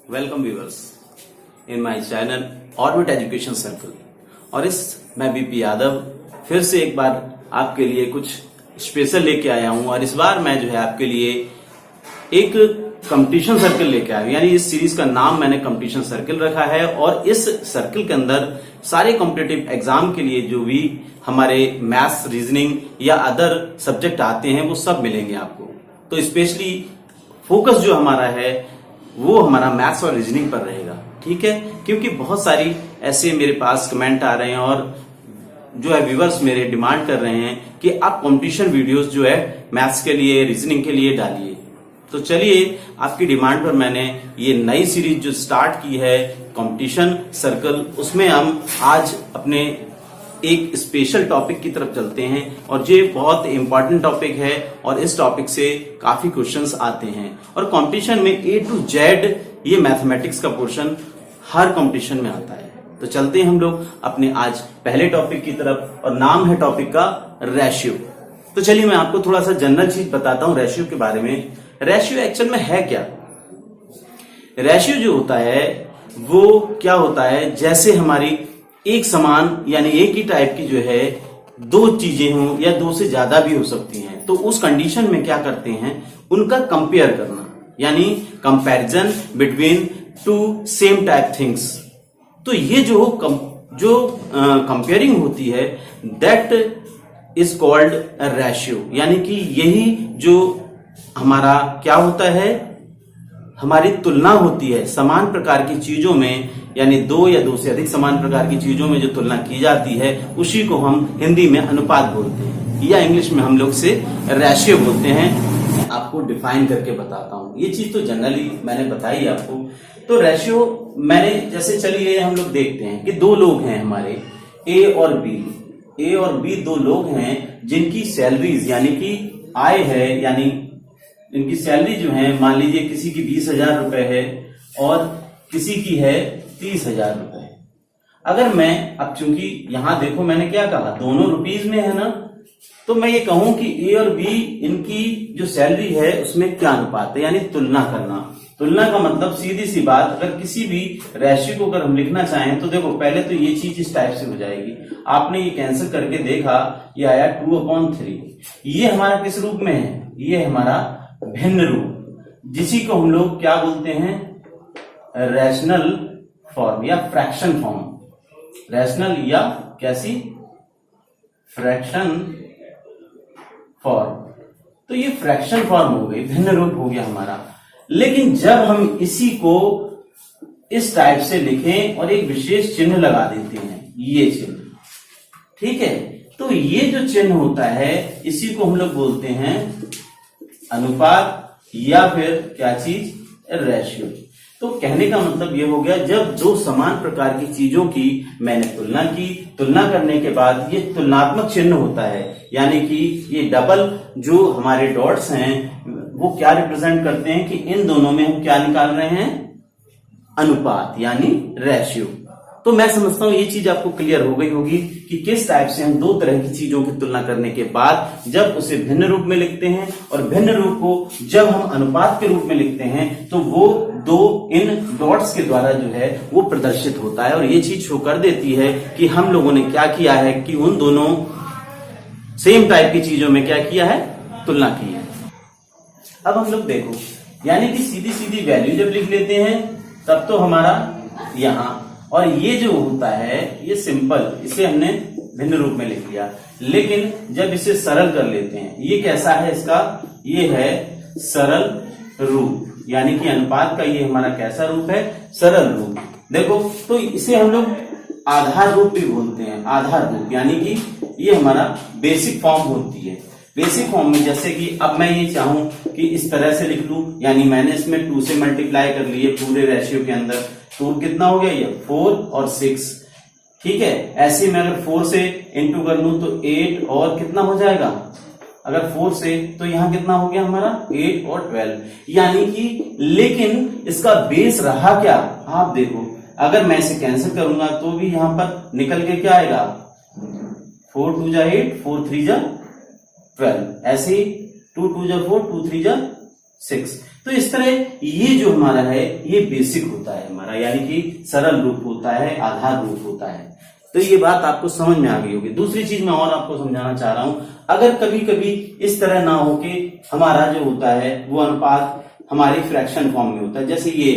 Welcome viewers in my channel orbit education circle. और मैं BP Yadav फिर से एक बार आपके लिए कुछ स्पेशल लेके आया हूं। और इस बार मैं जो है आपके लिए एक कंपटीशन सर्कल लेके आया हूं। यानी इस सीरीज का नाम मैंने कंपटीशन सर्कल रखा है। और इस सर्कल के अंदर सारे कॉम्पिटिटिव एग्जाम के लिए जो भी हमारे मैथ्स, रीजनिंग या अदर सब्जेक्ट आते हैं वो सब मिलेंगे आपको। तो स्पेशली फोकस जो हमारा है वो हमारा मैथ्स और रीजनिंग पर रहेगा, ठीक है। क्योंकि बहुत सारी ऐसे मेरे पास कमेंट आ रहे हैं और जो है व्यूअर्स मेरे डिमांड कर रहे हैं कि आप कंपटीशन वीडियोस जो है मैथ्स के लिए, रीजनिंग के लिए डालिए। तो चलिए आपकी डिमांड पर मैंने ये नई सीरीज जो स्टार्ट की है कंपटीशन सर्कल, उसमें हम आज अपने एक स्पेशल टॉपिक की तरफ चलते हैं। और ये बहुत इंपॉर्टेंट टॉपिक है और इस टॉपिक से काफी क्वेश्चंस आते हैं। और कंपटीशन में A to Z ये मैथमेटिक्स का पोर्शन हर कंपटीशन में आता है। तो चलते हैं हम लोग अपने आज पहले टॉपिक की तरफ और नाम है टॉपिक का रेशियो। तो चलिए मैं आपको थोड़ा सा जनरल चीज बताता हूं रेशियो के बारे में। रेशियो एक्चुअल में है क्या? रेशियो जो होता है वो क्या होता है, जैसे हमारी एक समान यानी एक ही टाइप की जो है दो चीजें हों या दो से ज्यादा भी हो सकती हैं, तो उस कंडीशन में क्या करते हैं, उनका कंपेयर करना, यानी comparison between two same type things. तो ये जो कंपेयरिंग होती है दैट इज कॉल्ड रेशियो। यानी कि यही जो हमारा क्या होता है, हमारी तुलना होती है समान प्रकार की चीजों में, यानी दो या दो से अधिक समान प्रकार की चीजों में जो तुलना की जाती है उसी को हम हिंदी में अनुपात बोलते हैं या इंग्लिश में हम लोग से रेशियो बोलते हैं। आपको डिफाइन करके बताता हूं, ये चीज तो जनरली मैंने बताई आपको। तो रेशियो मैंने जैसे चलिए हम लोग देखते हैं कि दो लोग हैं हमारे ए और बी दो लोग हैं जिनकी सैलरीज यानी कि आय है, यानी इनकी सैलरी जो है मान लीजिए किसी की 20,000 रुपए है और किसी की है 30,000 रुपए। अगर मैं अब चूंकि यहां देखो मैंने क्या कहा, दोनों रुपीज में है ना, तो मैं ये कहूं कि ए और बी इनकी जो सैलरी है उसमें क्या अनुपात है, यानी तुलना करना। तुलना का मतलब सीधी सी बात, अगर किसी भी रेशियो को अगर हम लिखना चाहें तो देखो पहले तो ये चीज इस टाइप से हो जाएगी। आपने ये कैंसिल करके देखा, ये आया 2/3। ये हमारा किस रूप में है, ये हमारा भिन्न रूप, जिसी को हम लोग क्या बोलते हैं, रैशनल फॉर्म या फ्रैक्शन फॉर्म। रैशनल या कैसी, फ्रैक्शन फॉर्म। तो ये फ्रैक्शन फॉर्म हो गई, भिन्न रूप हो गया हमारा। लेकिन जब हम इसी को इस टाइप से लिखें और एक विशेष चिन्ह लगा देते हैं, ये चिन्ह, ठीक है, तो ये जो चिन्ह होता है इसी को हम लोग बोलते हैं अनुपात या फिर क्या चीज, रेशियो। तो कहने का मतलब ये हो गया, जब दो समान प्रकार की चीजों की मैंने तुलना की, तुलना करने के बाद ये तुलनात्मक चिन्ह होता है, यानी कि ये डबल जो हमारे डॉट्स हैं वो क्या रिप्रेजेंट करते हैं कि इन दोनों में हम क्या निकाल रहे हैं, अनुपात यानी रेशियो। तो मैं समझता हूं ये चीज आपको क्लियर हो गई होगी कि किस टाइप से हम दो तरह की चीजों की तुलना करने के बाद जब उसे भिन्न रूप में लिखते हैं और भिन्न रूप को जब हम अनुपात के रूप में लिखते हैं तो वो दो इन डॉट्स के द्वारा जो है वो प्रदर्शित होता है। और ये चीज शो कर देती है कि हम लोगों ने क्या किया है कि उन दोनों सेम टाइप की चीजों में क्या किया है, तुलना की है। अब हम लोग देखो, यानी कि सीधी सीधी वैल्यू जब लिख लेते हैं तब तो हमारा यहां, और ये जो होता है ये सिंपल, इसे हमने भिन्न रूप में लिख लिया। लेकिन जब इसे सरल कर लेते हैं, ये कैसा है इसका, ये है सरल रूप, यानी कि अनुपात का ये हमारा कैसा रूप है, सरल रूप। देखो तो इसे हम लोग आधार रूप भी बोलते हैं, आधार रूप, यानी कि ये हमारा बेसिक फॉर्म होती है। बेसिक फॉर्म में जैसे कि अब मैं ये चाहूं कि इस तरह से लिख लूं, यानी मैंने इसमें 2 से मल्टीप्लाई कर लिए पूरे रेशियो के अंदर, तो कितना हो गया, ये 4 और 6, ठीक है। ऐसे में अगर 4 से इंटू कर लूं तो 8 और कितना हो जाएगा, अगर 4 से तो यहां कितना हो गया हमारा 8 और 12, यानी कि लेकिन इसका बेस रहा क्या, आप देखो अगर मैं इसे कैंसिल करूंगा तो भी यहां पर निकल के क्या आएगा, 4 2 जा 8, 4 3 जा 12, ऐसे ही 2 2 जा 4, 2 3 जा 6। तो इस तरह ये जो हमारा है ये बेसिक होता है हमारा, यानी कि सरल रूप होता है, आधार रूप होता है। तो ये बात आपको समझ में आ गई होगी। दूसरी चीज मैं और आपको समझाना चाह रहा हूं, अगर कभी कभी इस तरह ना हो कि हमारा जो होता है वो अनुपात हमारी फ्रैक्शन फॉर्म में होता है, जैसे ये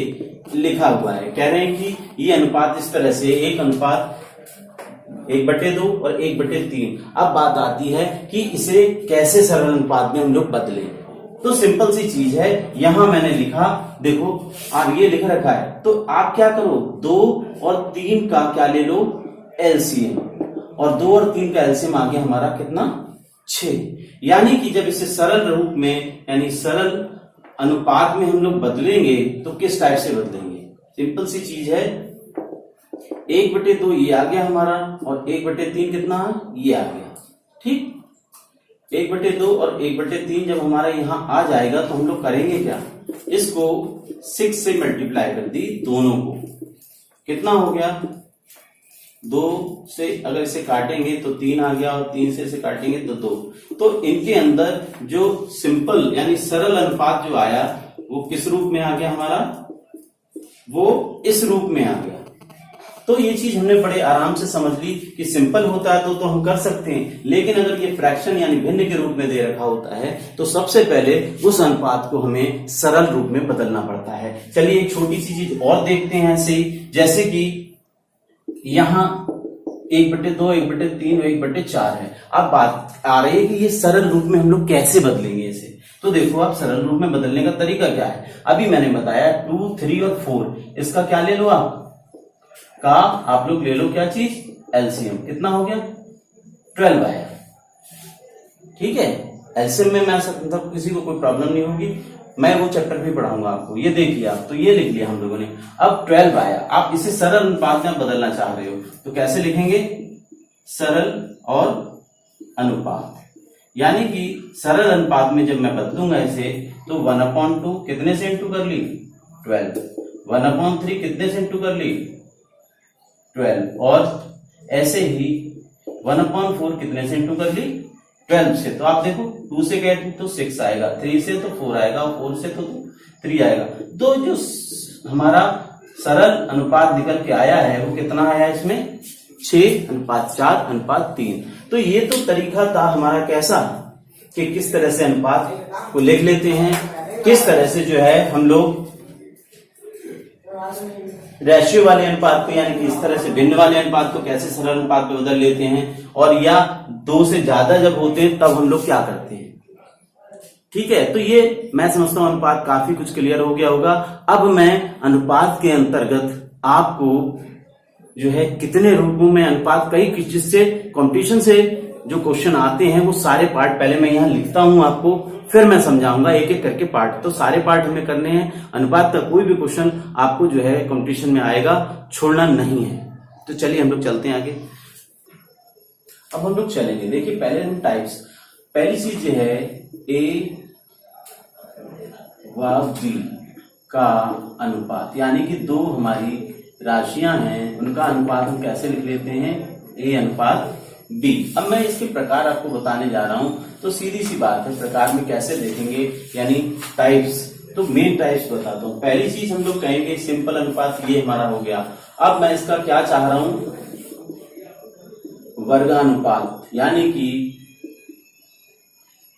लिखा हुआ है, कह रहे हैं कि ये अनुपात इस तरह से 1 अनुपात 1/2 और 1/3। अब बात आती है कि इसे कैसे सरल अनुपात में हम लोग बदलें। तो सिंपल सी चीज है, यहां मैंने लिखा, देखो आप ये लिख रखा है, तो आप क्या करो 2 और 3 का क्या ले लो एलसीएम, और 2 और 3 का एलसीएम आ गया हमारा कितना 6। यानी कि जब इसे सरल रूप में यानी सरल अनुपात में हम लोग बदलेंगे तो किस टाइप से बदलेंगे, सिंपल सी चीज है, 1/2 ये आ गया हमारा और 1/3 कितना ये आ गया, ठीक। 1/2 और 1/3 जब हमारा यहां आ जाएगा तो हम लोग करेंगे क्या, इसको 6 से मल्टीप्लाई कर दी दोनों को, कितना हो गया 2 से अगर इसे काटेंगे तो 3 आ गया और 3 से इसे काटेंगे तो 2। तो इनके अंदर जो सिंपल यानी सरल अनुपात जो आया वो किस रूप में आ गया हमारा, वो इस रूप में आ गया। तो ये चीज हमने बड़े आराम से समझ ली कि सिंपल होता है तो हम कर सकते हैं, लेकिन अगर ये फ्रैक्शन यानी भिन्न के रूप में दे रखा होता है तो सबसे पहले उस अनुपात को हमें सरल रूप में बदलना पड़ता है। चलिए एक छोटी सी चीज और देखते हैं ऐसे ही, जैसे कि यहां 1/2 1/3 और 1/4 है। अब बात आ रही है कि ये सरल रूप में हम लोग कैसे बदलेंगे इसे। तो देखो आप सरल रूप में बदलने का तरीका क्या है, अभी मैंने बताया 2 3 और 4, इसका क्या ले लो आप लोग ले लो क्या चीज एलसीएम, कितना हो गया 12 आया, ठीक है। एलसीएम में मैं मतलब किसी को कोई प्रॉब्लम नहीं होगी, मैं वो चैप्टर भी पढ़ाऊंगा आपको। ये देखिए आप, तो ये लिख लिया हम लोगों ने, अब 12 आया, आप इसे सरल अनुपात में बदलना चाह रहे हो तो कैसे लिखेंगे, सरल और अनुपात, यानी कि सरल अनुपात में जब मैं बदलूंगा इसे तो 1/2 कितने से इंटू कर ली 12, 1/3 कितने से इंटू कर ली 12, और ऐसे ही 1/4 कितने से इंटू कर ली 12 से। तो आप देखो 2 से गए तो 6 आएगा, 3 से तो 4 आएगा और 4 से तो 3 आएगा। तो जो हमारा सरल अनुपात निकल के आया है वो कितना आया इसमें 6:4:3। तो ये तो तरीका था हमारा कैसा कि किस तरह से अनुपात को लिख लेते हैं, किस तरह से जो है हम लोग रेशियो वाले अनुपात को यानी कि इस तरह से भिन्न वाले अनुपात को कैसे सरल अनुपात में बदल लेते हैं, और या 2 से ज्यादा जब होते हैं तब हम लोग क्या करते हैं, ठीक है। तो ये मैं समझता हूं अनुपात काफी कुछ क्लियर हो गया होगा। अब मैं अनुपात के अंतर्गत आपको जो है कितने रूपों में अनुपात कई जिससे कंपटीशन से जो क्वेश्चन आते हैं वो सारे पार्ट पहले मैं यहाँ लिखता हूं आपको, फिर मैं समझाऊंगा एक एक करके पार्ट। तो सारे पार्ट हमें करने हैं, अनुपात का कोई भी क्वेश्चन आपको जो है कंपटीशन में आएगा, छोड़ना नहीं है। तो चलिए हम लोग चलते हैं आगे। अब हम लोग चलेंगे, देखिए पहले हम टाइप्स, पहली चीज जो है ए व बी का अनुपात, यानी कि दो हमारी राशियां हैं उनका अनुपात हम कैसे लिख लेते हैं, ए अनुपात बी। अब मैं इसके प्रकार आपको बताने जा रहा हूं, तो सीधी सी बात है प्रकार में कैसे देखेंगे, यानी टाइप्स। तो मेन टाइप्स बताता हूं। पहली चीज हम लोग कहेंगे सिंपल अनुपात, ये हमारा हो गया। अब मैं इसका क्या चाह रहा हूं, वर्गानुपात, यानी कि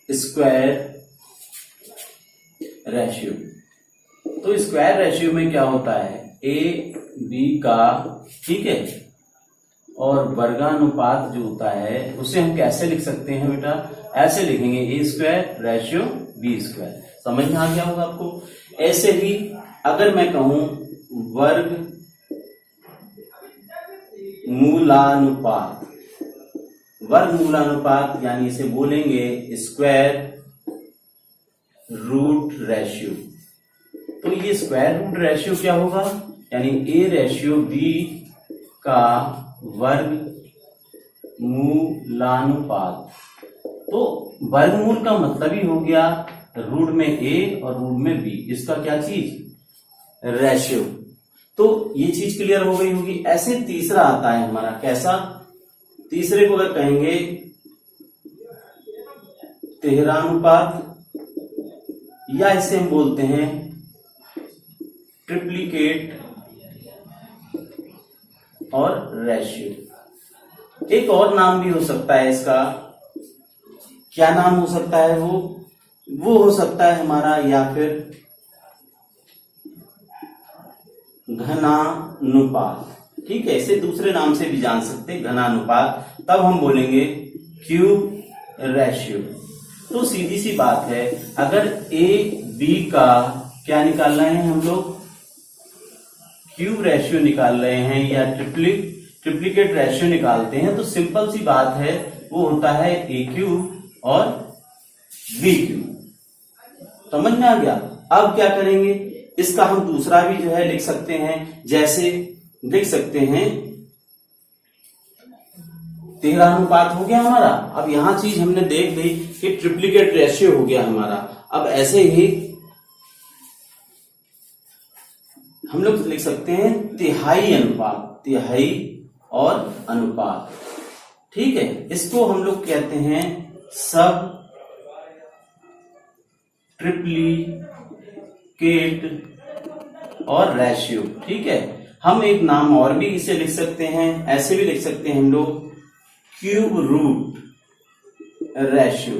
स्क्वायर रेशियो। तो स्क्वायर रेशियो में क्या होता है, ए बी का, ठीक है, और वर्गानुपात जो होता है उसे हम कैसे लिख सकते हैं बेटा, ऐसे लिखेंगे ए स्क्वायर रेशियो बी स्क्वायर। समझ में आ गया होगा आपको। ऐसे ही अगर मैं कहूं वर्ग मूलानुपात, वर्ग मूलानुपात यानी इसे बोलेंगे स्क्वायर रूट रेशियो। तो ये स्क्वायर रूट रेशियो क्या होगा, यानी ए रेशियो बी का वर्ग मूलानुपात। तो वर्गमूल का मतलब ही हो गया रूट में ए और रूट में बी, इसका क्या चीज रेशियो। तो ये चीज क्लियर हो गई होगी। ऐसे तीसरा आता है हमारा, कैसा, तीसरे को अगर कहेंगे तिहरानुपात, या इसे हम बोलते हैं ट्रिप्लिकेट और रेशियो। एक और नाम भी हो सकता है इसका। क्या नाम हो सकता है? वो हो सकता है हमारा या फिर घनानुपात। ठीक है, इसे दूसरे नाम से भी जान सकते हैं, घनानुपात। तब हम बोलेंगे क्यूब रेशियो। तो सीधी सी बात है, अगर ए बी का क्या निकालना है हम लोग, क्यूब रेशियो निकाल रहे हैं या ट्रिप्लिकेट रेशियो निकालते हैं, तो सिंपल सी बात है, वो होता है ए क्यूब और बी क्यूब। समझ में आ गया? अब क्या करेंगे, इसका हम दूसरा भी जो है लिख सकते हैं। जैसे लिख सकते हैं 13 अनुपात हो गया हमारा। अब यहां चीज हमने देख ली कि ट्रिप्लिकेट रेशियो हो गया हमारा। अब ऐसे ही हम लोग लिख सकते हैं तिहाई अनुपात, तिहाई और अनुपात। ठीक है, इसको हम लोग कहते हैं सब ट्रिप्लिकेट और रेशियो। ठीक है, हम एक नाम और भी इसे लिख सकते हैं, ऐसे भी लिख सकते हैं हम लोग क्यूब रूट रेशियो।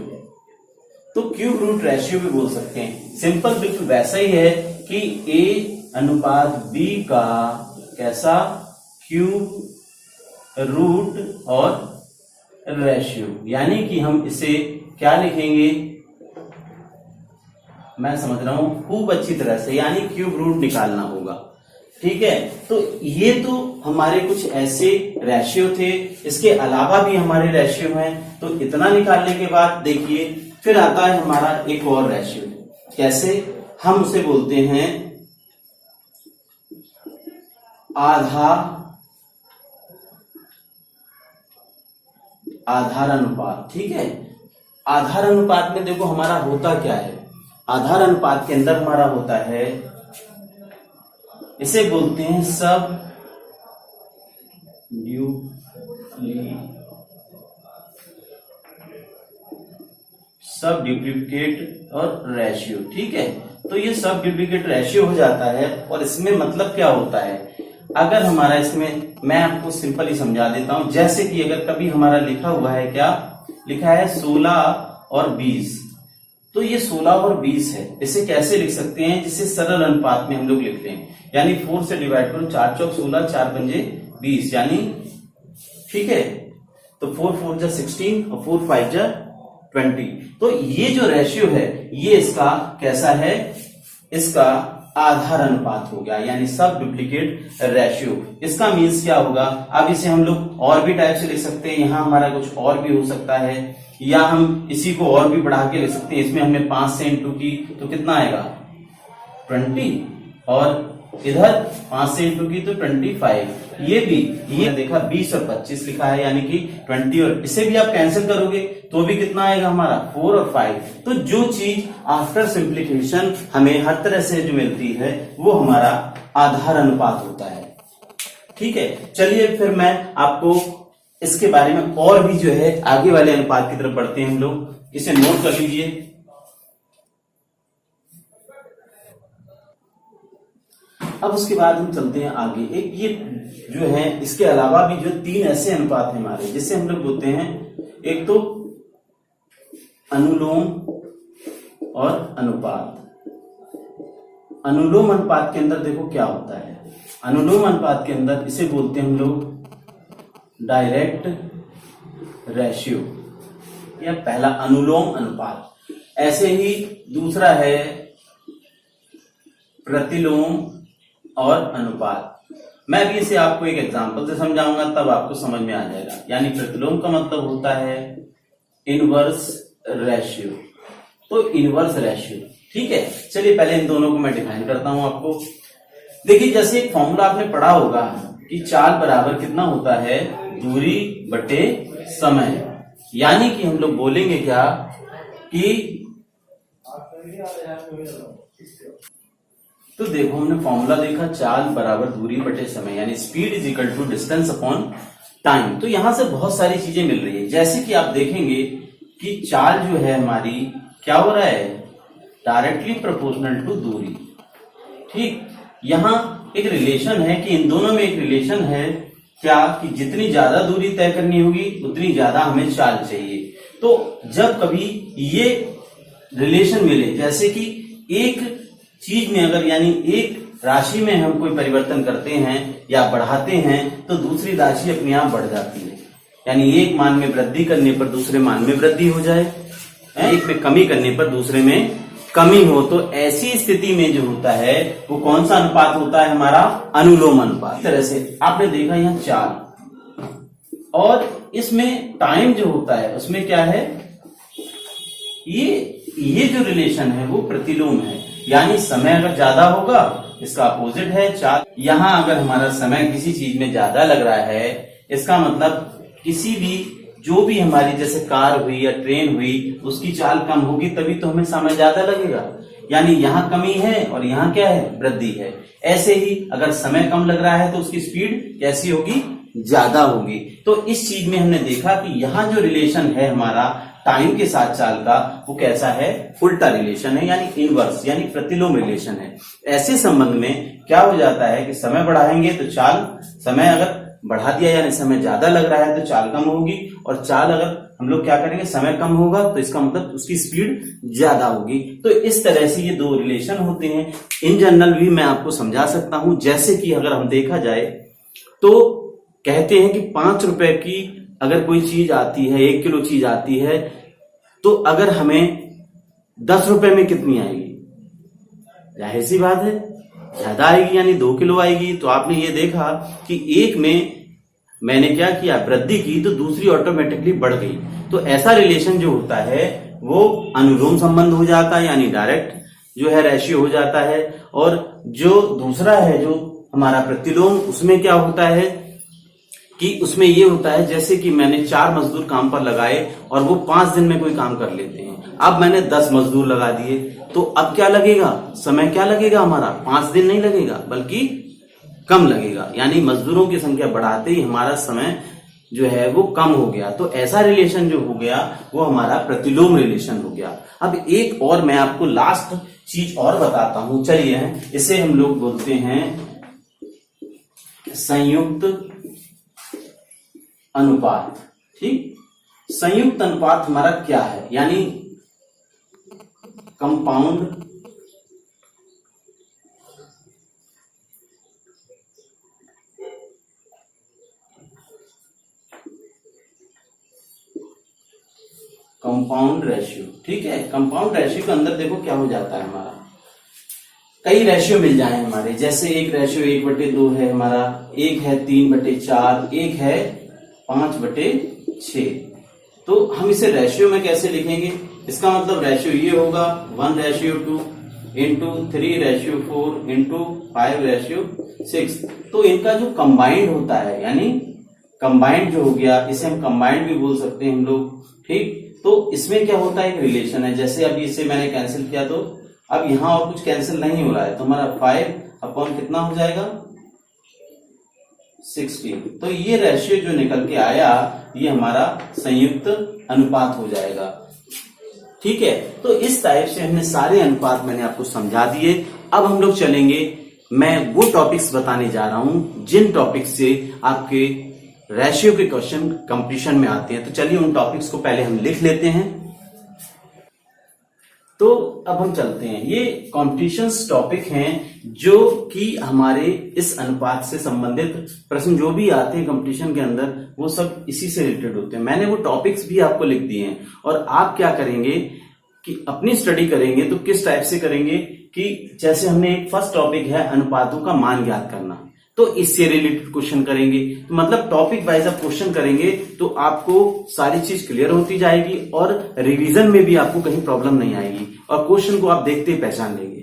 तो क्यूब रूट रेशियो भी बोल सकते हैं। सिंपल बिल्कुल वैसा ही है कि ए अनुपात बी का कैसा, क्यूब रूट और रेशियो। यानी कि हम इसे क्या लिखेंगे, मैं समझ रहा हूं खूब अच्छी तरह से, यानी क्यूब रूट निकालना होगा। ठीक है, तो ये तो हमारे कुछ ऐसे रेशियो थे। इसके अलावा भी हमारे रेशियो हैं। तो इतना निकालने के बाद देखिए फिर आता है हमारा एक और रेशियो। कैसे? हम उसे बोलते हैं आधार अनुपात। ठीक है, आधार अनुपात में देखो हमारा होता क्या है। आधार अनुपात के अंदर हमारा होता है, इसे बोलते हैं सब डुप्लीकेट और रेशियो। ठीक है, तो ये सब डुप्लीकेट रेशियो हो जाता है। और इसमें मतलब क्या होता है, अगर हमारा इसमें, मैं आपको सिंपल ही समझा देता हूं। जैसे कि अगर कभी हमारा लिखा हुआ है, क्या लिखा है, 16 और 20, तो ये 16 और 20 है। इसे कैसे लिख सकते हैं, जिसे सरल अनुपात में हम लोग लिखते हैं। यानी 4 से डिवाइड करो, 4 चौक 16, 4 पंजे 20, यानी ठीक है, तो 4 4 जा 16 और 4 5 जा 20। तो ये जो रेशियो है ये इसका कैसा है, इसका आधार अनुपात हो गया, यानी सब डुप्लीकेट रेशियो। इसका मीन्स क्या होगा, अब इसे हम लोग और भी टाइप से लिख सकते हैं। यहां हमारा कुछ और भी हो सकता है, या हम इसी को और भी बढ़ा के लिख सकते हैं। इसमें हमने 5 से इंटू की तो कितना आएगा, 20, और इधर 5 से इंटू की तो 25। ये देखा 20 और 25 लिखा है, यानी कि 20, और इसे भी आप कैंसिल करोगे तो भी कितना आएगा हमारा, 4 और 5। तो जो चीज आफ्टर सिंप्लीफिकेशन हमें हर तरह से जो मिलती है वो हमारा आधार अनुपात होता है। ठीक है, चलिए फिर मैं आपको इसके बारे में और भी जो है आगे वाले अनुपात की तरफ बढ़ते हैं हम लोग। इसे नोट कर लीजिए। अब उसके बाद हम चलते हैं आगे। एक ये जो है, इसके अलावा भी जो 3 ऐसे अनुपात हैं हमारे, जिससे हम लोग बोलते हैं, एक तो अनुलोम और अनुपात। अनुलोम अनुपात के अंदर देखो क्या होता है, अनुलोम अनुपात के अंदर इसे बोलते हैं हम लोग डायरेक्ट रेशियो, या पहला अनुलोम अनुपात। ऐसे ही दूसरा है प्रतिलोम और अनुपात। मैं भी इसे आपको एक एग्जांपल से समझाऊंगा, तब आपको समझ में आ जाएगा। यानी प्रतिलोम का मतलब होता है इनवर्स रेशियो। तो इनवर्स रेशियो, ठीक है। चलिए पहले इन दोनों को मैं डिफाइन करता हूं आपको। देखिए, जैसे एक फॉर्मूला आपने पढ़ा होगा कि चाल बराबर कितना होता है, दूरी बटे समय। यानी कि हम लोग बोलेंगे क्या कि, तो देखो हमने फॉर्मूला देखा, चाल बराबर दूरी बटे समय, यानी speed is equal to distance upon time. तो यहां से बहुत सारी चीजें मिल रही है। जैसे कि आप देखेंगे कि चाल जो है हमारी, क्या हो रहा है, डायरेक्टली प्रोपोर्शनल टू दूरी। ठीक, यहां एक रिलेशन है कि इन दोनों में एक रिलेशन है क्या, कि जितनी ज्यादा दूरी तय करनी होगी उतनी ज्यादा हमें चाल चाहिए। तो जब कभी ये रिलेशन मिले, जैसे कि एक चीज में अगर यानी एक राशि में हम कोई परिवर्तन करते हैं या बढ़ाते हैं तो दूसरी राशि अपने आप बढ़ जाती है, यानी एक मान में वृद्धि करने पर दूसरे मान में वृद्धि हो जाए, एक में कमी करने पर दूसरे में कमी हो, तो ऐसी स्थिति में जो होता है वो कौन सा अनुपात होता है हमारा, अनुलोम अनुपात। इस तरह से आपने देखा यहाँ चाल, और इसमें टाइम जो होता है उसमें क्या है, ये जो रिलेशन है वो प्रतिलोम है, यानी समय अगर ज्यादा होगा इसका अपोजिट है चाल। यहां अगर हमारा समय किसी चीज में ज्यादा लग रहा है, इसका मतलब किसी भी जो भी हमारी जैसे कार हुई या ट्रेन हुई उसकी चाल कम होगी तभी तो हमें समय ज्यादा लगेगा, यानी यहाँ कमी है और यहाँ क्या है, वृद्धि है। ऐसे ही अगर समय कम लग रहा है तो उसकी स्पीड कैसी होगी, ज्यादा होगी। तो इस चीज में हमने देखा कि यहाँ जो रिलेशन है हमारा टाइम के साथ चाल का, वो कैसा है, उल्टा रिलेशन है, यानी इनवर्स, यानी प्रतिलोम रिलेशन है। ऐसे संबंध में क्या हो जाता है कि समय बढ़ाएंगे तो चाल, समय अगर बढ़ा दिया यानी समय ज्यादा लग रहा है तो चाल कम होगी, और चाल अगर हम लोग क्या करेंगे, समय कम होगा तो इसका मतलब उसकी स्पीड ज्यादा होगी। तो इस तरह से ये दो रिलेशन होते हैं। इन जनरल भी मैं आपको समझा सकता हूं, जैसे कि अगर हम देखा जाए तो कहते हैं कि 5 रुपए की अगर कोई चीज आती है, 1 किलो चीज आती है, तो अगर हमें 10 रुपए में कितनी आएगी, जाहिर सी बात है ज्यादा आएगी, यानी 2 किलो आएगी। तो आपने ये देखा कि एक में मैंने क्या किया, वृद्धि की, तो दूसरी ऑटोमेटिकली बढ़ गई। तो ऐसा रिलेशन जो होता है वो अनुलोम संबंध हो जाता है, यानी डायरेक्ट जो है रेशियो हो जाता है। और जो दूसरा है जो हमारा प्रतिलोम, उसमें क्या होता है कि उसमें ये होता है जैसे कि मैंने 4 मजदूर काम पर लगाए और वो 5 दिन में कोई काम कर लेते हैं। अब मैंने 10 मजदूर लगा दिए, तो अब क्या लगेगा, समय क्या लगेगा हमारा, 5 दिन नहीं लगेगा बल्कि कम लगेगा, यानी मजदूरों की संख्या बढ़ाते ही हमारा समय जो है वो कम हो गया। तो ऐसा रिलेशन जो हो गया वो हमारा प्रतिलोम रिलेशन हो गया। अब एक और मैं आपको लास्ट चीज और बताता हूं, चलिए, इसे हम लोग बोलते हैं संयुक्त अनुपात। ठीक, संयुक्त अनुपात हमारा क्या है, यानी कंपाउंड रेशियो। ठीक है, कंपाउंड रेशियो के अंदर देखो क्या हो जाता है हमारा, कई रेशियो मिल जाए हमारे, जैसे एक रेशियो 1/2 है हमारा, एक है 3/4, एक है 5/6। तो हम इसे रेशियो में कैसे लिखेंगे, इसका मतलब रेशियो ये होगा 1:2 इंटू 3:4 इंटू 5:6। तो इनका जो कंबाइंड होता है, यानी कंबाइंड जो हो गया, इसे हम कंबाइंड भी बोल सकते हैं हम लोग। ठीक, तो इसमें क्या होता है, एक रिलेशन है। जैसे अभी इसे मैंने कैंसिल किया तो अब यहां और कुछ कैंसिल नहीं हो रहा है, तो हमारा 5 कितना हो जाएगा, 16। तो ये रेशियो जो निकल के आया ये हमारा संयुक्त अनुपात हो जाएगा। ठीक है, तो इस टाइप से हमने सारे अनुपात मैंने आपको समझा दिए। अब हम लोग चलेंगे, मैं वो टॉपिक्स बताने जा रहा हूं जिन टॉपिक्स से आपके रेशियो के क्वेश्चन कंपटीशन में आते हैं। तो चलिए उन टॉपिक्स को पहले हम लिख लेते हैं। तो अब हम चलते हैं, ये कॉम्पिटिशन्स टॉपिक हैं जो कि हमारे इस अनुपात से संबंधित प्रश्न जो भी आते हैं कंपटीशन के अंदर, वो सब इसी से रिलेटेड होते हैं। मैंने वो टॉपिक्स भी आपको लिख दिए हैं, और आप क्या करेंगे कि अपनी स्टडी करेंगे तो किस टाइप से करेंगे कि जैसे हमने एक फर्स्ट टॉपिक है अनुपातों का मान ज्ञात करना, तो इससे रिलेटेड क्वेश्चन करेंगे। तो मतलब टॉपिक वाइज आप क्वेश्चन करेंगे तो आपको सारी चीज क्लियर होती जाएगी, और रिवीजन में भी आपको कहीं प्रॉब्लम नहीं आएगी, और क्वेश्चन को आप देखते ही पहचान लेंगे।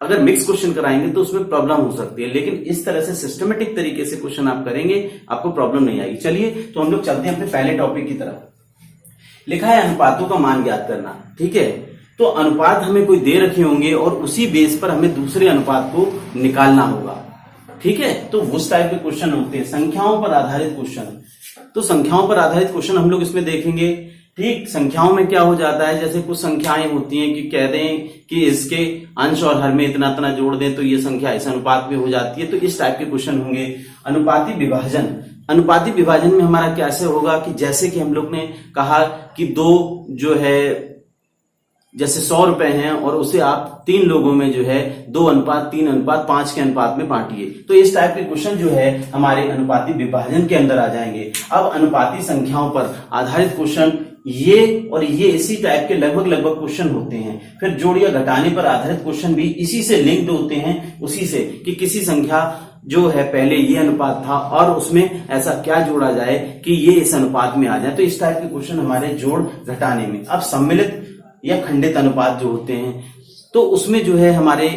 अगर मिक्स क्वेश्चन कराएंगे तो उसमें प्रॉब्लम हो सकती है, लेकिन इस तरह से सिस्टमेटिक तरीके से क्वेश्चन आप करेंगे, आपको प्रॉब्लम नहीं आएगी। चलिए, तो हम लोग चलते हैं अपने पहले टॉपिक की तरफ। लिखा है अनुपातों का मान ज्ञात करना। ठीक है, तो अनुपात हमें कोई दे रखे होंगे और उसी बेस पर हमें दूसरे अनुपात को निकालना होगा। ठीक है, तो उस टाइप के क्वेश्चन होते हैं, संख्याओं पर आधारित क्वेश्चन। तो संख्याओं पर आधारित क्वेश्चन हम लोग इसमें देखेंगे ठीक संख्याओं में क्या हो जाता है, जैसे कुछ संख्याएं होती हैं कि कह दें कि इसके अंश और हर में इतना इतना जोड़ दें तो ये संख्या इस अनुपात में हो जाती है, तो इस टाइप के क्वेश्चन होंगे। अनुपाती विभाजन, अनुपाती विभाजन में हमारा कैसे होगा कि जैसे कि हम लोग ने कहा कि दो जो है जैसे 100 रुपए हैं और उसे आप 3 लोगों में जो है 2:3:5 के अनुपात में बांटिए, तो इस टाइप के क्वेश्चन जो है हमारे अनुपाती विभाजन के अंदर आ जाएंगे। अब अनुपाती संख्याओं पर आधारित क्वेश्चन ये और ये इसी टाइप के लगभग क्वेश्चन होते हैं। फिर जोड़ या घटाने पर आधारित क्वेश्चन भी इसी से लिंक्ड होते हैं, उसी से कि किसी संख्या जो है पहले ये अनुपात था और उसमें ऐसा क्या जोड़ा जाए कि ये इस अनुपात में आ जाए, तो इस टाइप के क्वेश्चन हमारे जोड़ घटाने में। अब सम्मिलित या खंडित अनुपात जो होते हैं तो उसमें जो है हमारे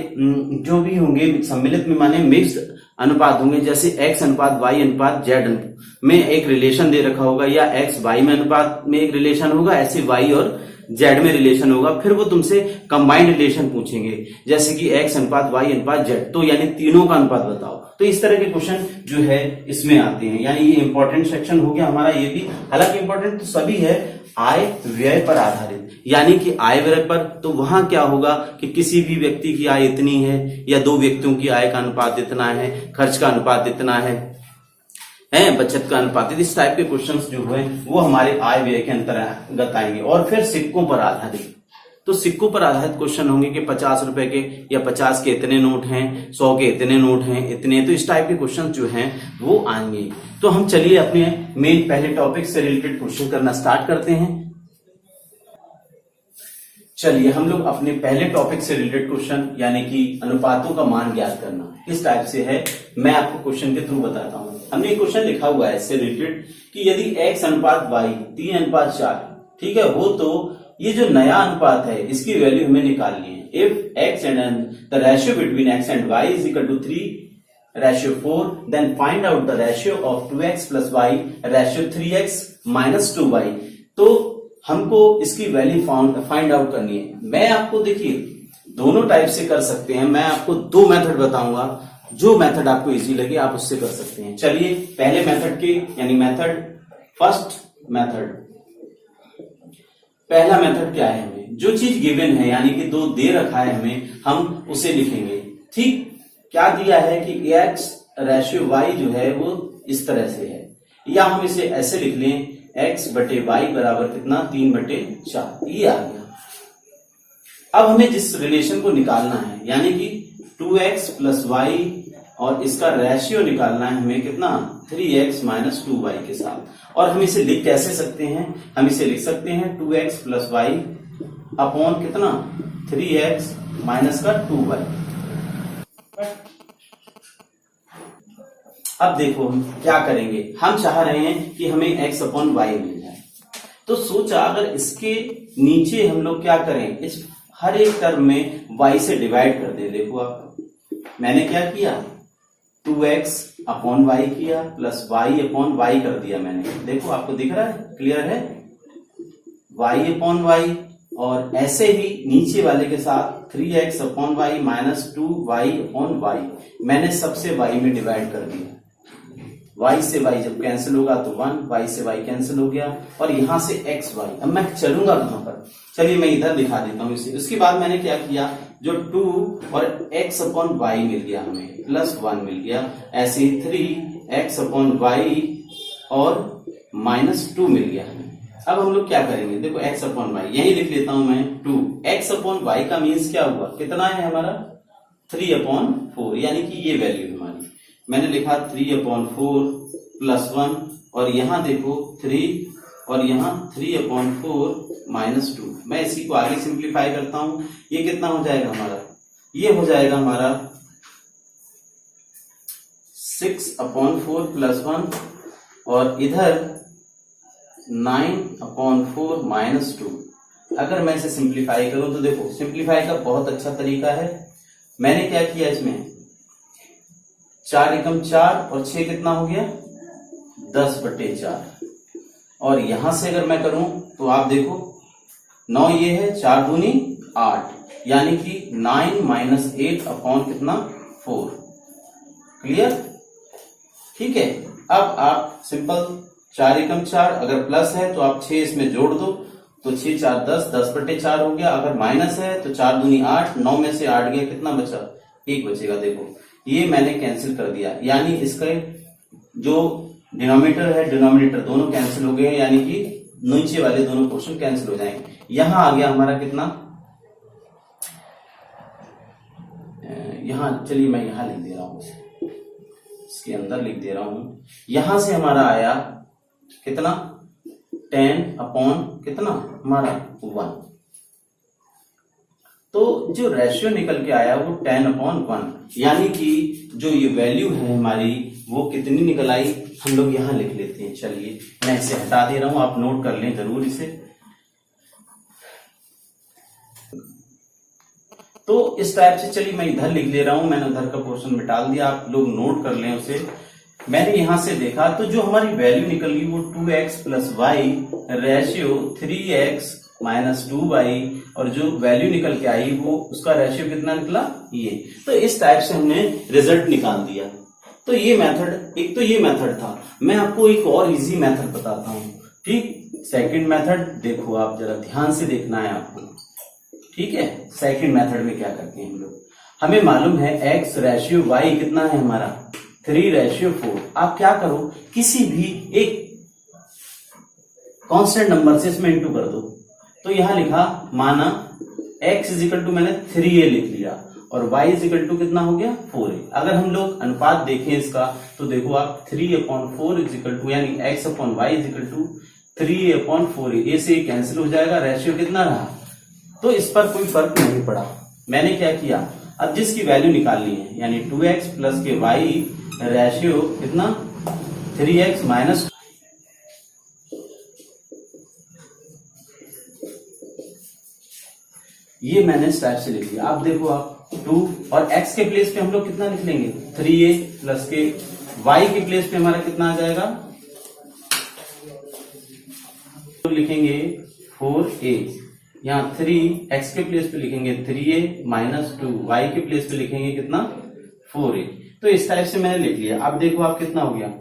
जो भी होंगे सम्मिलित में माने मिक्स्ड अनुपात होंगे, जैसे x अनुपात y अनुपात z में एक रिलेशन दे रखा होगा या x y में अनुपात में एक रिलेशन होगा, ऐसे y और z में रिलेशन होगा। फिर वो तुमसे कंबाइंड रिलेशन पूछेंगे जैसे कि x अनुपात y अनुपात z, तो यानी तीनों का अनुपात बताओ। तो इस तरह के क्वेश्चन जो है इसमें आते हैं, यानी ये इंपॉर्टेंट सेक्शन हो गया हमारा ये भी। हालांकि इंपॉर्टेंट तो सभी है, आय व्यय पर आधारित, यानी कि आय व्यय पर तो वहां क्या होगा कि किसी भी व्यक्ति की आय इतनी है या दो व्यक्तियों की आय का अनुपात इतना है, खर्च का अनुपात इतना है, बचत का अनुपात, इस टाइप के क्वेश्चंस जो है वो हमारे आय व्यय के अंतर्गत आएंगे। और फिर सिक्कों पर आधारित, तो सिक्कों पर आधारित क्वेश्चन होंगे कि 50 रुपए के या 50 के इतने नोट हैं, 100 के इतने नोट हैं, इतने, तो इस टाइप के क्वेश्चन जो हैं वो आएंगे। तो हम चलिए अपने मेन पहले टॉपिक से रिलेटेड क्वेश्चन करना स्टार्ट करते हैं। चलिए हम लोग अपने पहले टॉपिक से रिलेटेड क्वेश्चन यानी कि अनुपातों का मान ज्ञात करना इस टाइप से है, मैं आपको क्वेश्चन के थ्रू बताता हूं। हमने क्वेश्चन लिखा हुआ है इससे रिलेटेड कि यदि x अनुपात y 3:4 ठीक है हो तो ये जो नया अनुपात है इसकी वैल्यू हमें निकालनी है। If x and the ratio between x and y is equal to 3:4, then find out the ratio of 2x plus y ratio 3x minus 2y। तो हमको इसकी वैल्यू फाइंड आउट करनी है। मैं आपको देखिए दोनों टाइप से कर सकते हैं, मैं आपको दो मेथड बताऊंगा, जो मेथड आपको इजी लगे आप उससे कर सकते हैं। चलिए पहले मेथड के यानी मेथड फर्स्ट मेथड, पहला मेथड क्या है, हमें जो चीज गिवन है यानी कि दो दे रखा है हमें, हम उसे लिखेंगे। ठीक, क्या दिया है कि x रेशियो y जो है वो इस तरह से है, या हम इसे ऐसे लिख लें x/y बराबर कितना 3/4, ये आ गया। अब हमें जिस रिलेशन को निकालना है यानी कि 2x plus y और इसका रेशियो निकालना है हमें कितना 3x minus 2y के साथ। और हम इसे लिख कैसे सकते हैं, हम इसे लिख सकते हैं 2x plus y अपॉन कितना 3x माइनस का 2y। अब देखो हम क्या करेंगे, हम चाह रहे हैं कि हमें x अपॉन y मिल जाए, तो सोचा अगर इसके नीचे हम लोग क्या करें, इस हर एक टर्म में y से डिवाइड कर दे। देखो आप मैंने क्या किया 2x अपॉन y किया प्लस y अपॉन y कर दिया मैंने। देखो आपको दिख रहा है, क्लियर है, y अपॉन y, और ऐसे ही नीचे वाले के साथ 3x upon y minus 2y upon y मैंने सबसे y में डिवाइड कर दिया। y से y जब कैंसिल होगा तो 1, y से y कैंसिल हो गया और यहां से x y। अब मैं चलूंगा कहां पर, चलिए मैं इधर दिखा देता हूं इसे। उसके बाद मैंने क्या किया, जो 2 और x अपॉन y मिल गया हमें प्लस 1 मिल गया, ऐसे 3x अपॉन y और माइनस 2 मिल गया हमें। अब हम लोग क्या करेंगे, देखो x अपॉन y यही लिख लेता हूं मैं 2, x अपॉन y का मीन्स क्या हुआ, कितना है हमारा 3/4, यानी कि ये वैल्यू हमारी मैंने लिखा 3/4 प्लस 1, और यहां देखो 3 और यहां 3/4 माइनस 2। मैं इसी को आगे सिंप्लीफाई करता हूं, ये कितना हो जाएगा हमारा, ये हो जाएगा हमारा 6/4 प्लस 1 और इधर 9/4 माइनस 2। अगर मैं इसे सिंप्लीफाई करूं तो देखो सिंप्लीफाई का बहुत अच्छा तरीका है। मैंने क्या किया, इसमें 4 एकम 4 और 6 कितना हो गया 10/4, और यहां से अगर मैं करूं तो आप देखो 9 ये है, 4 दूनी 8, यानी कि 9 माइनस 8 अपॉन कितना 4। क्लियर, ठीक है। अब आप सिंपल 4 एकम 4, अगर प्लस है तो आप 6 इसमें जोड़ दो, तो 6 4 10, 10/4 हो गया। अगर माइनस है तो 4 दूनी 8, 9 में से 8 गया, कितना बचा? 1 बचेगा। देखो ये मैंने कैंसिल कर दिया, यानी इसका जो डिनोमिनेटर है डिनोमिनेटर दोनों कैंसिल हो गए, यानी कि नीचे वाले दोनों पोर्शन कैंसिल हो जाएंगे। यहां आ गया हमारा कितना, यहां चलिए मैं यहां लिख दे रहा हूं, इसके अंदर लिख दे रहा हूं। यहां से हमारा आया कितना, 10 कितना हमारा 1। तो जो रेशियो निकल के आया वो 10/1, यानी कि जो ये वैल्यू है हमारी वो कितनी निकल आई, हम लोग यहां लिख लेते हैं। चलिए मैं इसे हटा दे रहा हूं, आप नोट कर लें जरूर इसे। तो इस टाइप से चलिए मैं इधर लिख ले रहा हूं, मैंने उधर का पोर्शन मिटा दिया, आप लोग नोट कर लें उसे। मैंने यहां से देखा तो जो हमारी वैल्यू निकली वो 2x + y ratio 3x - 2y, और जो वैल्यू निकल के आई वो उसका रेशियो कितना निकला, ये। तो इस टाइप से हमने रिजल्ट निकाल दिया। तो ये मेथड, एक तो ये मेथड था। मैं आपको एक और इजी मेथड बताता हूं, ठीक। सेकंड मेथड देखो, आप जरा ध्यान से देखना है आपको, ठीक है। सेकंड मेथड में क्या करते हैं हम लोग, हमें मालूम है x रेशियो y कितना है हमारा, 3/4। आप क्या करो, किसी भी एक कांस्टेंट नंबर से इसमें इंटू कर दो। तो यहां लिखा, माना x = मैंने 3a लिख लिया और y = कितना हो गया, 4a। अगर हम लोग अनुपात देखें इसका तो देखो आप 3/4 यानी x/y = 3a/4a, ए से कैंसिल हो जाएगा, रेशियो कितना रहा। तो इस पर कोई फर्क नहीं पड़ा। मैंने क्या किया, अब जिसकी वैल्यू निकालनी है यानी 2x + के y रेशियो कितना, 3x - ये मैंने इस टाइप से लिख लिया। आप देखो, आप 2 और x के प्लेस पे हम लोग कितना लिख लेंगे, 3a + के y के प्लेस पे हमारा कितना आ जाएगा, तो लिखेंगे 4a। यहाँ 3x के प्लेस पे लिखेंगे 3a - 2, y के प्लेस पे लिखेंगे कितना, 4a। तो इस टाइप से मैंने लिख लिया। अब देखो आप कितना हो गया,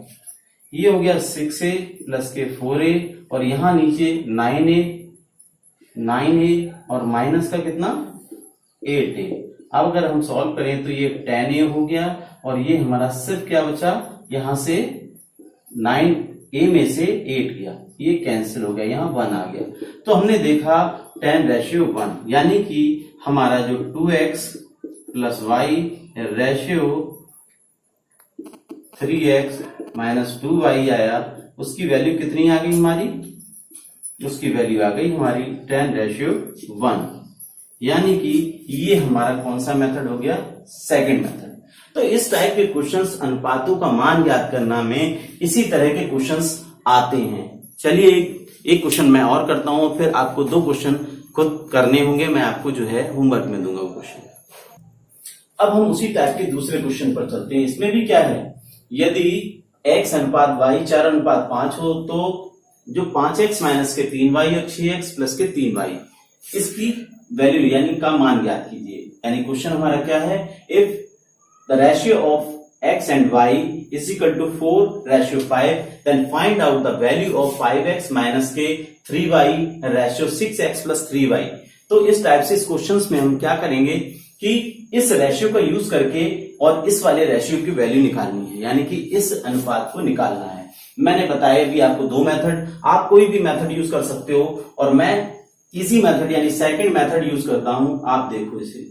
ये हो गया 6a + के 4a, और यहां नीचे 9a और माइनस का कितना, 8a। अब अगर हम सॉल्व करें तो ये 10a हो गया, और ये हमारा सिर्फ क्या बचा, यहां से 9a में से 8 गया, ये कैंसिल हो गया, यहाँ 1 आ गया। तो हमने देखा 10/1, यानी कि हमारा जो 2x + y ratio 3x - 2y आया, उसकी वैल्यू कितनी आ गई हमारी, उसकी वैल्यू आ गई हमारी 10/1, यानी कि ये हमारा कौन सा मेथड हो गया, सेकंड मेथड। तो इस टाइप के क्वेश्चंस, अनुपातों का मान ज्ञात करना में इसी तरह के क्वेश्चंस आते हैं। चलिए एक क्वेश्चन मैं और करता हूं, फिर आपको 2 क्वेश्चन खुद करने होंगे, मैं आपको जो है होमवर्क में दूंगा वो क्वेश्चन। अब हम उसी टाइप के दूसरे क्वेश्चन पर चलते हैं। इसमें भी क्या है, यदि x अनुपात y 4:5 हो तो जो 5x - के 3y और 6x + के 3y, इसकी वैल्यू यानी का मान ज्ञात कीजिए। यानी क्वेश्चन हमारा क्या है, if the ratio of x and y is equal to 4/5, then find out the value of 5x - के 3y रेशियो 6x + 3y। तो इस टाइप से इस क्वेश्चंस में हम क्या करेंगे कि इस रेशियो का यूज करके और इस वाले रेशियो की वैल्यू निकालनी है, यानी कि इस अनुपात को निकालना है। मैंने बताया भी आपको 2 मेथड, आप कोई भी मेथड यूज कर सकते हो, और मैं इजी मेथड यानी सेकंड मेथड यूज करता हूं। आप देखो इसे,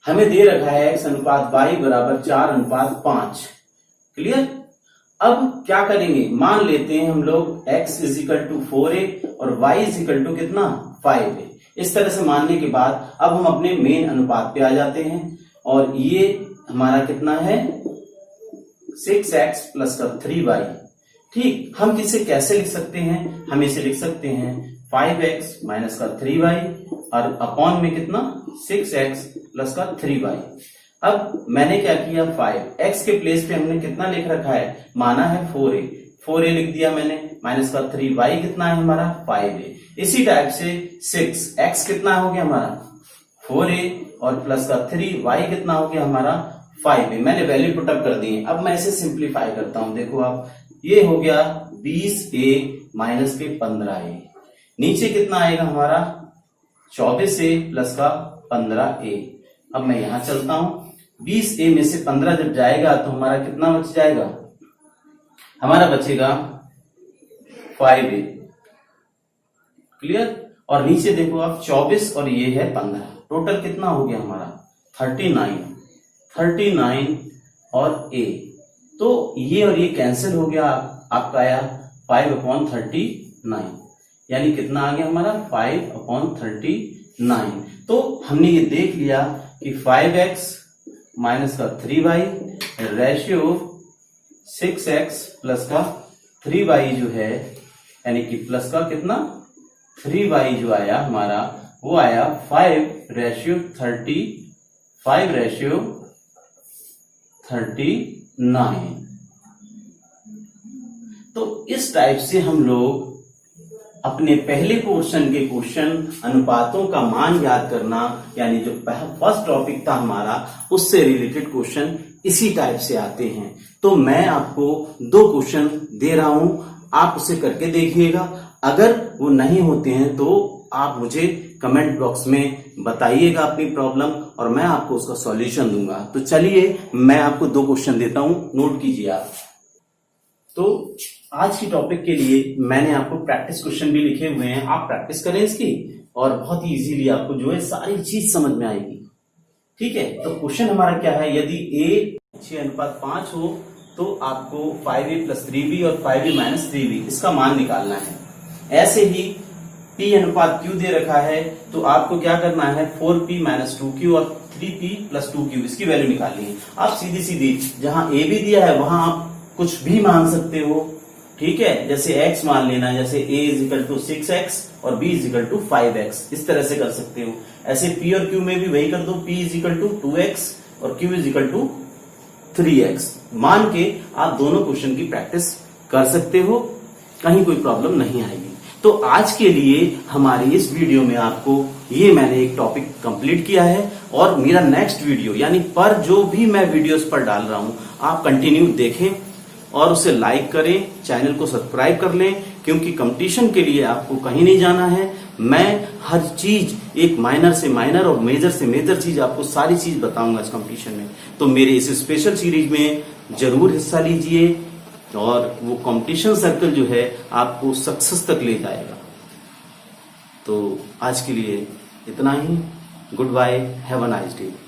हमें दे रखा है x अनुपात y = 4:5, क्लियर। अब क्या करेंगे, मान लेते हैं हम लोग x = 4a और y = कितना, 5a। इस तरह से मानने के बाद अब हम अपने मेन अनुपात पे आ जाते हैं, और ये हमारा कितना है, 6x + 3y। ठीक, हम इसे कैसे लिख सकते हैं, हम इसे लिख सकते हैं 5x - 3y और अपॉन में कितना, 6x + 3y। अब मैंने क्या किया, 5x के प्लेस पे हमने कितना लिख रखा है, माना है 4a लिख दिया मैंने, -3y कितना है हमारा, 5a। इसी टाइप से 6x कितना हो गया हमारा, 4a और +3y कितना हो गया हमारा, 5a। मैंने वैल्यू पुटअप कर दी है। अब मैं इसे सिंप्लीफाई करता हूं। देखो आप, ये हो गया 20a माइनस के 15a। नीचे कितना आएगा हमारा 24a प्लस का 15a। अब मैं यहां चलता हूं, 20a में से 15 जब जाएगा तो हमारा कितना बच जाएगा, हमारा बचेगा 5a। क्लियर। और नीचे देखो आप 24 और ये है 15, टोटल कितना हो गया हमारा 39 और a, तो ये और ये कैंसिल हो गया, आपका आया 5/39, यानी कितना आ गया हमारा 5/39। तो हमने ये देख लिया कि 5x माइनस का 3y रेशियो 6x प्लस का 3y जो है, यानी कि प्लस का कितना 3y जो आया हमारा वो आया 5/39। तो इस टाइप से हम लोग अपने पहले पोर्शन के क्वेश्चन अनुपातों का मान याद करना, यानी जो फर्स्ट टॉपिक था हमारा उससे रिलेटेड क्वेश्चन इसी टाइप से आते हैं। तो मैं आपको 2 क्वेश्चन दे रहा हूं, आप उसे करके देखिएगा। अगर वो नहीं होते हैं तो आप मुझे कमेंट बॉक्स में बताइएगा अपनी प्रॉब्लम और मैं आपको उसका सॉल्यूशन दूंगा। तो चलिए मैं आपको 2 क्वेश्चन देता हूं, नोट कीजिए आप। तो आज की टॉपिक के लिए मैंने आपको प्रैक्टिस क्वेश्चन भी लिखे हुए हैं, आप प्रैक्टिस करें इसकी और बहुत ही इजीली आपको जो है सारी चीज समझ में आएगी। ठीक है, तो क्वेश्चन हमारा क्या है, यदि a 6:5 हो तो आपको 5a प्लस 3b और 5a माइनस 3b इसका मान निकालना है। ऐसे ही p अनुपात q दे रखा है तो आपको क्या करना है 4p माइनस 2q और 3p प्लस 2q इसकी वैल्यू निकालनी है। आप सीधी सीधी जहां a भी दिया है वहां आप कुछ भी मान सकते हो। ठीक है, जैसे x मान लेना, जैसे a इजिकल टू 6x और b इजिकल टू 5x, इस तरह से कर सकते हो। ऐसे p और q में भी वही कर दो, p इजिकल टू 2x और q इजिकल टू 3x मान के आप दोनों क्वेश्चन की प्रैक्टिस कर सकते हो, कहीं कोई प्रॉब्लम नहीं आएगी। तो आज के लिए हमारी इस वीडियो में आपको ये मैंने एक टॉपिक कंप्लीट किया है और मेरा नेक्स्ट वीडियो यानी पर जो भी मैं वीडियोस पर डाल रहा हूं आप कंटिन्यू देखें और उसे लाइक करें, चैनल को सब्सक्राइब कर लें, क्योंकि कंपटीशन के लिए आपको कहीं नहीं जाना है। मैं हर चीज एक माइनर से माइनर और मेजर से मेजर चीज आपको सारी चीज बताऊंगा इस कंपटीशन में। तो मेरे इस स्पेशल सीरीज में जरूर हिस्सा लीजिए और वो कंपटीशन सर्कल जो है आपको सक्सेस तक ले जाएगा। तो आज के लिए इतना ही। Goodbye, have a nice day.